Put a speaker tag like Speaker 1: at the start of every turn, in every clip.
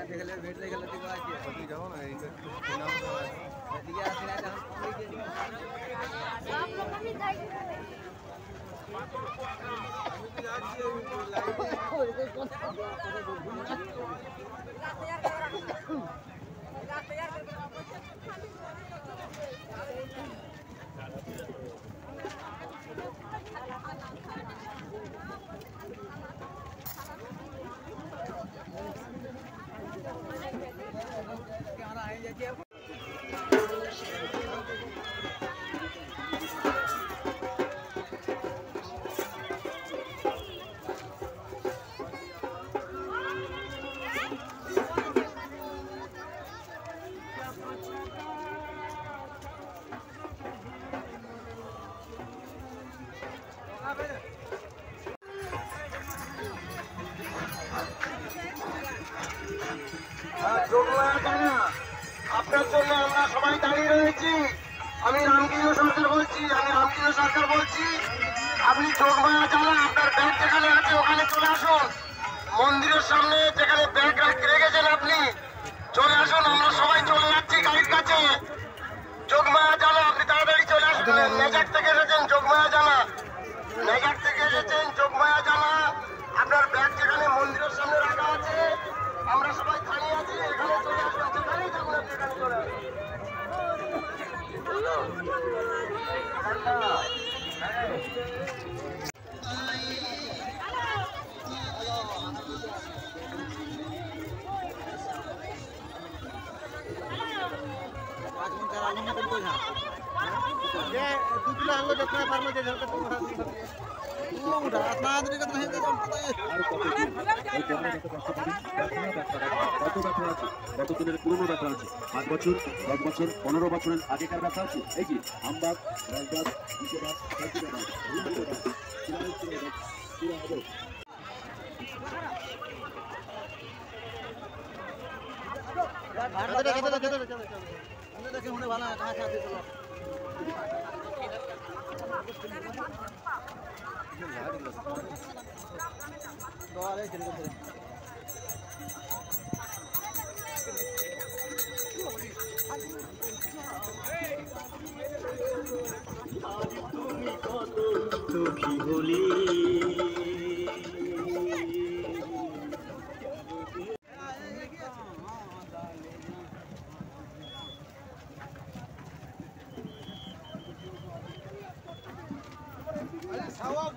Speaker 1: দেখলে ভেট দেখলে ঠিক আছে তুমি যাও না এই নাম তো এদিকে আসলে যখন কমে গিয়ে সব লোক আমি যাই
Speaker 2: আপনার জন্য আমরা সবাই দাঁড়িয়ে রয়েছি। আমি রামকৃষ্ণ সরকার বলছি আপনি যোগমায়া জানা আপনার ব্যাগ যেখানে আছে ওখানে চলে আসুন। মন্দিরের সামনে যেখানে ব্যাগ রেখেছেন আপনি চলে আসুন। আমরা সবাই চলে যাচ্ছি গাড়ির কাছে। যোগমায়া জানা আপনি তাড়াতাড়ি চলে আসুন। মেজাক থেকে এসেছেন যোগমায়া জানা, মেজাক থেকে এসেছেন যোগমায়া জানা। আপনার ব্যাগ যেখানে মন্দিরের সামনে রাখা আছে আমরা সবাই দাঁড়িয়ে আছি, এখানে চলে আসুন। যেখানেই যাবেন আপনি এখানে চলে আসুন।
Speaker 3: কতদিনের পুরনো ব্যথা আছে? 5 বছর, 10 বছর, 15 বছরের আগেকার ব্যথা আছে? এই যে আমবাগ, রাজবাগ, নিচেবাগ,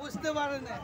Speaker 1: বুঝতে পারে না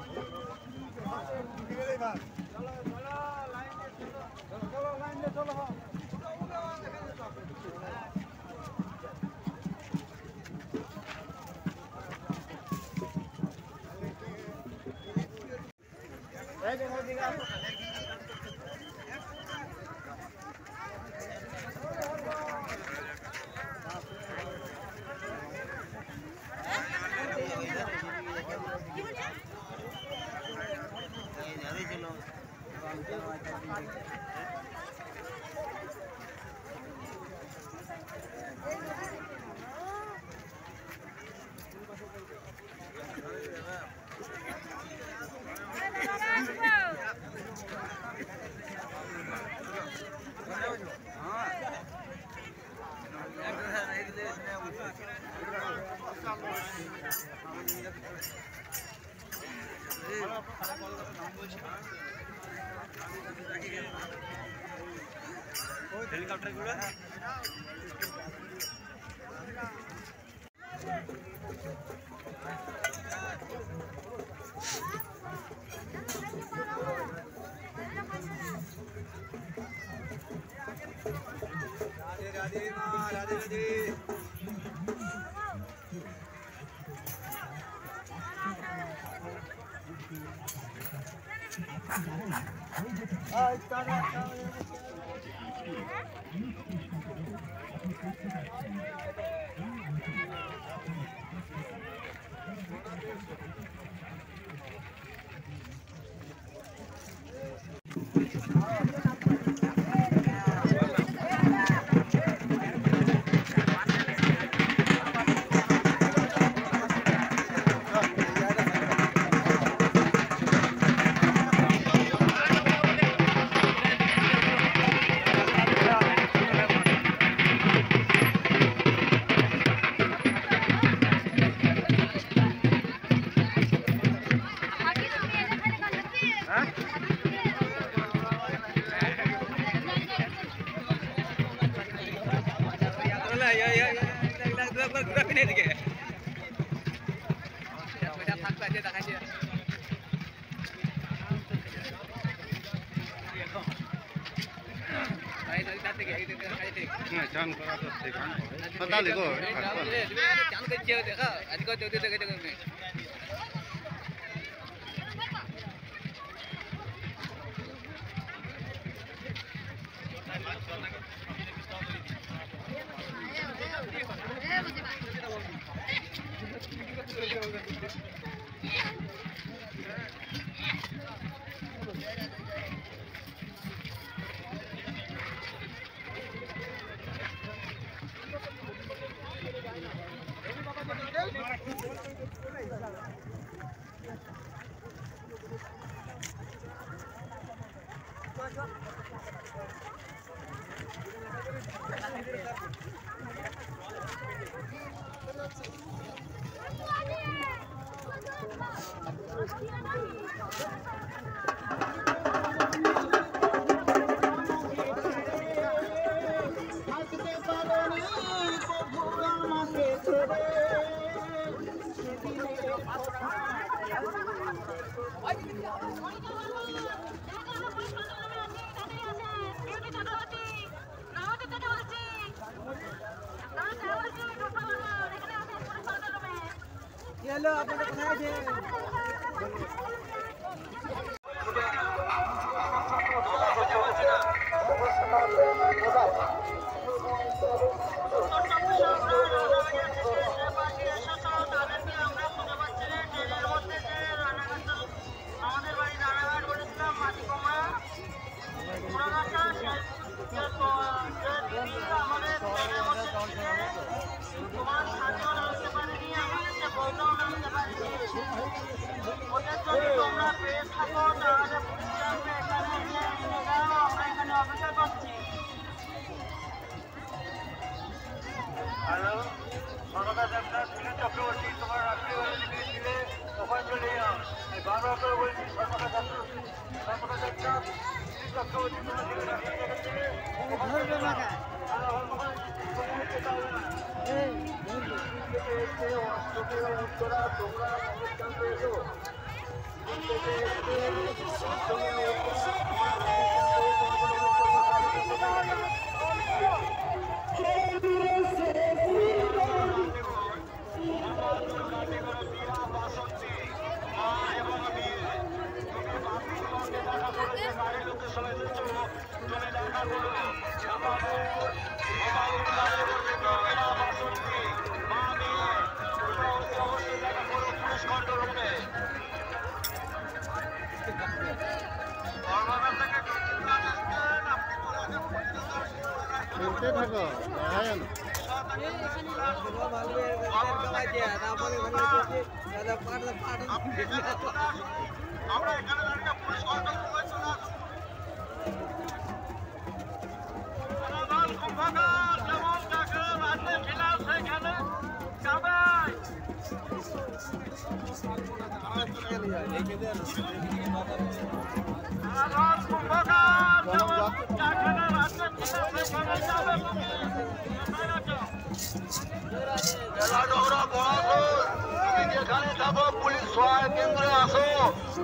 Speaker 4: हेलीकॉप्टर गुड़ा राधे राधे राधे राधे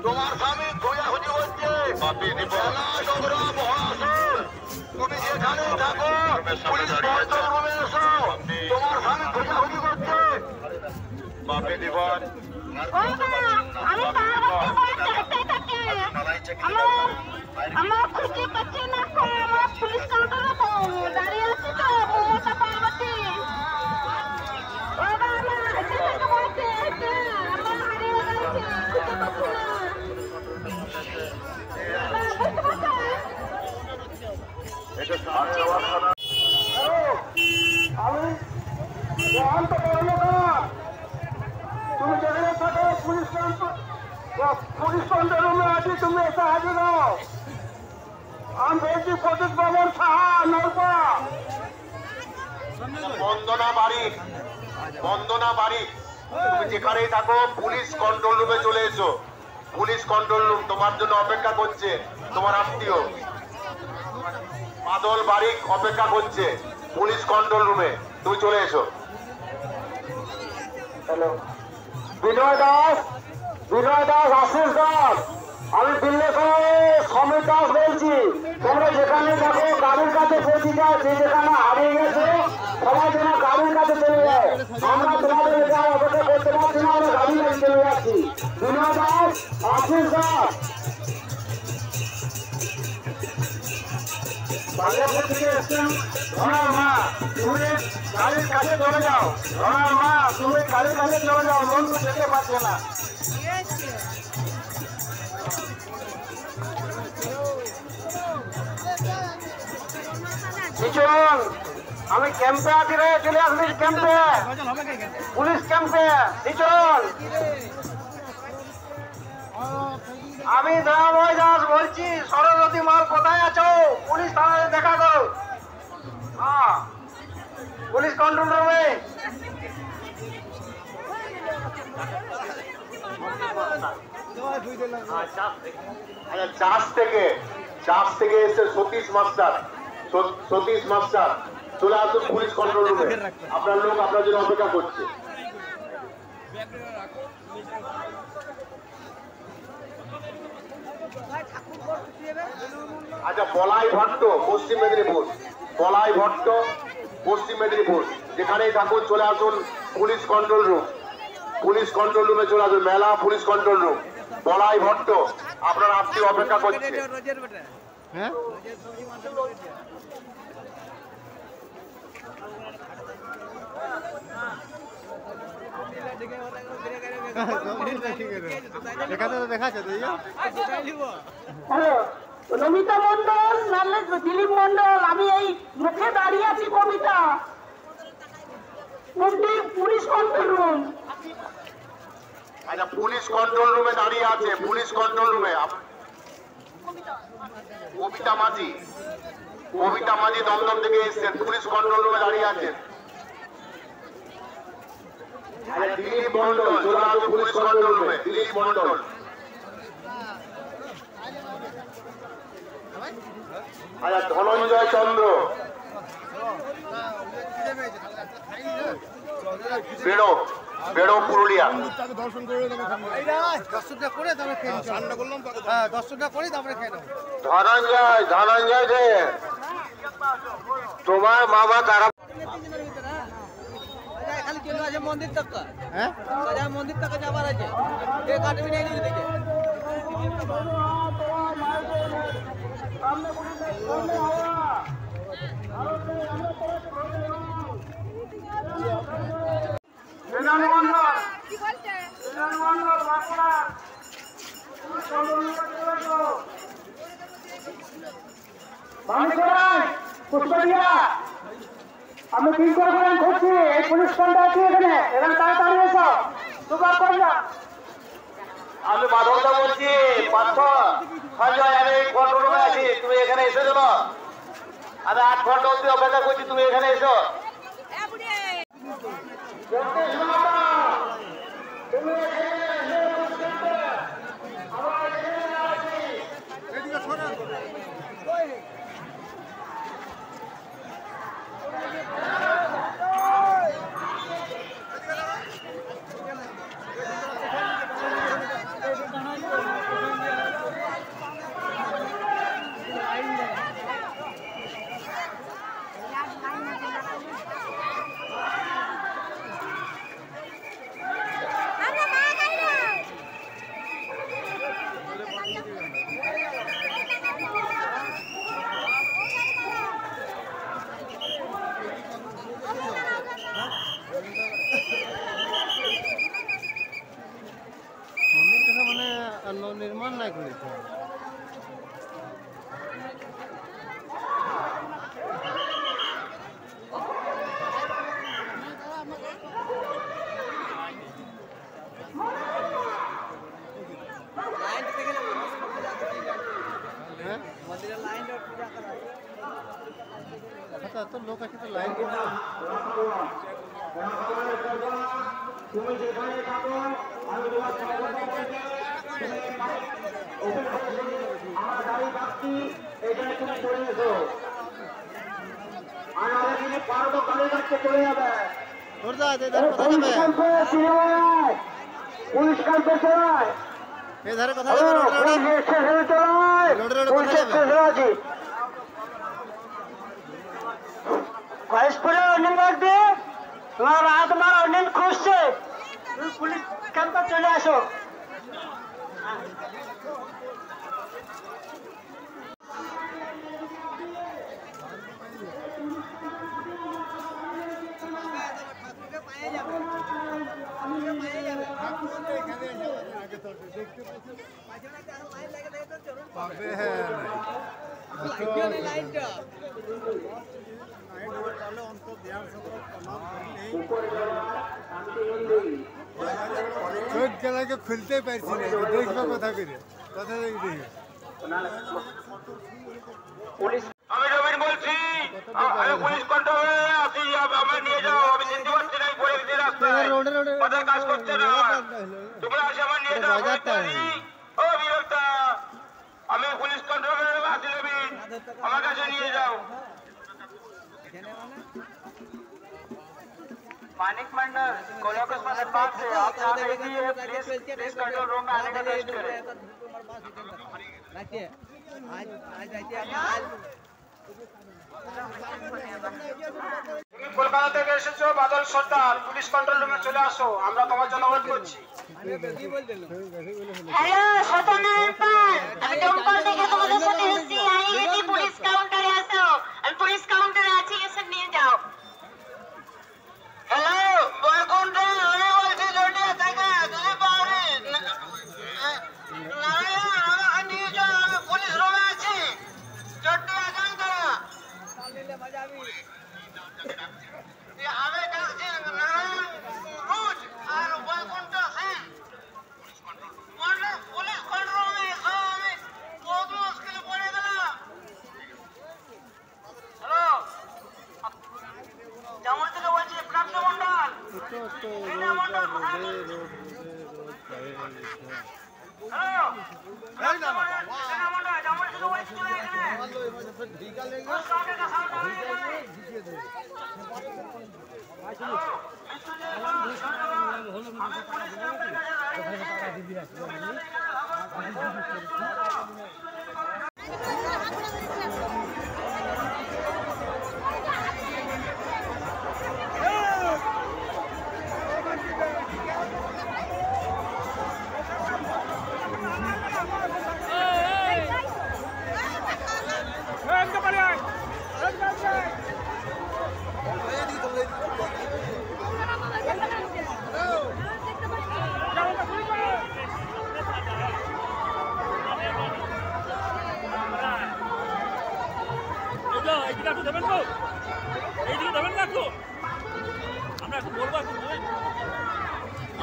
Speaker 2: তোমার স্বামী খোঁজাখুঁজি হচ্ছে তুমি যেখানে থাকো পুলিশ কন্ট্রোল রুমে এসো তোমার স্বামী খোঁজাখুঁজি করছে বাপি দিবন
Speaker 5: আমার খুঁজে পাচ্ছি না আমার পুলিশ কন্ট্রোলে দাঁড়িয়ে আছি তো মমতা পার্বতী
Speaker 2: তুমি যেখানে থাকো পুলিশ কন্ট্রোল রুমে আছি তুমি এসে হাজির হও আমি বলছি প্রতীক ভবন সাহা নৌকা বন্দনা বাড়ি তুমি যেখানেই থাকো পুলিশ কন্ট্রোল রুমে চলে এসো পুলিশ কন্ট্রোল রুম তোমার জন্য অপেক্ষা করছে। তোমার আত্মীয় বাদল বারিক অপেক্ষা করছে পুলিশ কন্ট্রোল রুমে, তুমি চলে এসো। হ্যালো, বিনয় দাস, আশিস দাস, আমি বিল্লেশ্বরের সমীর দাস বলছি। তোমরা যেখানে দেখো গাড়ির কাছে পৌঁছে যাও, যে যেখানে হারিয়ে গেছো সবাই যেন গাড়ির কাছে চলে যায়। আমরা তোমাদের এখানে অপেক্ষা করতে পারছি না, আমরা গাড়ির কাছে চলে যাচ্ছি। বিনয় দাস, আশিস দাস, বাজারপুর থেকে এসছেন। ধনার মা, তুমি গাড়ির কাছে চলে যাও। ধনার মা, তুমি গাড়ির কাছে চলে যাও, বন্ধু যেতে পারছে না। চলুন, আমি ক্যাম্পে আছি রে, চলে আসবি ক্যাম্পে, পুলিশ ক্যাম্পে। চলুন, আমি দয়াময় দাস বলছি। সরস্বতী মাল কোথায় আছো? পুলিশ থানায় দেখা করো। হ্যাঁ, পুলিশ কন্ট্রোল রুমে। চাষ থেকে এসে সতীশ মাস্টার চলে আসুন পুলিশ কন্ট্রোল রুমে। আপনার লোক আপনার জন্য অপেক্ষা করছে। আচ্ছা, বলাই ভট্ট, পশ্চিম মেদিনীপুর, যেখানেই থাকুন চলে আসুন পুলিশ কন্ট্রোল রুমে চলে আসুন। মেলা পুলিশ কন্ট্রোল রুম, বলাই ভট্ট, আপনার আত্মীয় অপেক্ষা করছে। হ্যাঁ,
Speaker 5: নমিতা মন্ডল, নাহলে দিলীপ মন্ডল। আমি এই মুখে দাঁড়িয়ে আছি কবিতা, পুলিশ কন্ট্রোল রুম।
Speaker 2: আচ্ছা, পুলিশ কন্ট্রোল রুমে দাঁড়িয়ে আছে। পুলিশ কন্ট্রোল রুমে কবিতা মাঝি দমদম থেকে এসছেন, পুলিশ কন্ট্রোল রুমে দাঁড়িয়ে আছেন। দিলীপ মন্ডল চলে আসুন পুলিশ কন্ট্রোল রুমে। দিলীপ মন্ডল, আচ্ছা, ধনঞ্জয় চন্দ্র, বেড়ো পুরুলিয়া। ধনঞ্জয় দে, তোমার মামা তারা
Speaker 1: খালি চলে আছে মন্দির তক। হ্যাঁ, মন্দির তক যাবার আছে, কাটবি নাই দিকে।
Speaker 2: আমি তিন করে করছি। এই পুলিশ কন্ট্রোল আছে এখানে তাড়াতাড়ি এসো। আমি বাদলদা বলছি, সঞ্জয়, আমি কন্ট্রোল রুমে আছি, তুমি এখানে এসে যাবো। আমি 8 ঘন্টা অব্দি অপেক্ষা করছি, তুমি এখানে এসো।
Speaker 1: निर्माण नहीं कर तो लोग अच्छे तो लाइन
Speaker 2: তুমি যেখানে থাকো আমি তোমার আমার গাড়ি বাকি এখানে তুমি চলে এসো আর নাহলে তুমি পারো তো গাড়ি কাছে চলে যাবে পুলিশ ক্যাম্পে চলায় কলেজপুরে অন্যান্য বাড়বে তোমার তোমার অন্যান্য খুঁজছে তুমি পুলিশ ক্যাম্পে চলে আসো
Speaker 1: চোখ গেলাকে খুলতে পারছি না দেখবো কথা করে কথা দেখি
Speaker 2: আমি রবিন বলছি আমি পুলিশ কন্ট্রোলে আছি আমার নিয়ে যাও আমি চিনতে পারছি না পড়ে গেছি রাস্তায় কথা কাজ করছে না তোমরা আসে আমার নিয়ে যাও ও বিরক্তা আমি পুলিশ কন্ট্রোলে আছি রবিন আমার কাছে নিয়ে যাও मानिक मंडल कोलकाता में पास से आप आने दीजिए प्लीज कंट्रोल रूम में आने का टेस्ट करें
Speaker 1: आज आज
Speaker 2: তুমি কলকাতা থেকে এসেছো বাদল সর্দার পুলিশ কন্ট্রোল রুমে চলে আসো আমরা তোমার জন্য ওয়েট করছি
Speaker 5: হ্যালো সত্যনারায়ণ পাল আমি দমকল থেকে তোমাদের সাথে এসেছি আমি গেছি পুলিশ কাউন্টারে আসো আমি পুলিশ কাউন্টারে আছি এসে নিয়ে যাও
Speaker 2: হ্যালো বয়কুণ্ঠ আমি বলছি জটিয়া থেকে দিদি পাহাড়ি নারায়ণ আমাকে নিয়ে যাও আমি পুলিশ রুমে আছি জটিয়া কাউন্টারে আমি ডাকছি নারায়ণ রোজ আর বয়কুণ্ঠ সিং পুলিশ কন্ট্রোল রুমে এসো আমি বহুত মুশকিলে পড়ে গেলাম হ্যালো যেমন থেকে বলছি প্রাপ্ত মন্ডল মন্ডল কোথায় হ্যালো মন্ডল যেমন থেকে বলছি চলে এখানে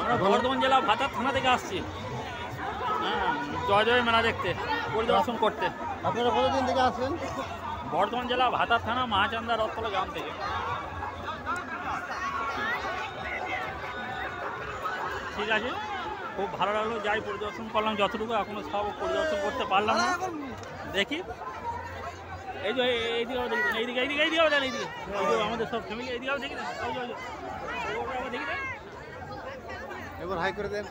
Speaker 6: আমরা বর্ধমান জেলা ভাতার থানা থেকে আসছি হ্যাঁ জয় জয় মেলা দেখতে পরিদর্শন করতে।
Speaker 1: আপনারা কতদিন থেকে আসবেন?
Speaker 6: বর্ধমান জেলা ভাতার থানা মাহাচান্দা রথতলা গ্রাম থেকে। ঠিক আছে, খুব ভালো লাগলো, যাই পরিদর্শন করলাম যতটুকু, এখনো সব পরিদর্শন করতে পারলাম না, দেখি। এই যে এইদিকেও দেখি, এইদিকে এইদিকে এইদিকেও দেন, এইদিকে আমাদের সব ফ্যামিলি এইদিকেও দেখি না, দেখি না
Speaker 1: এবার হাই করে দেন।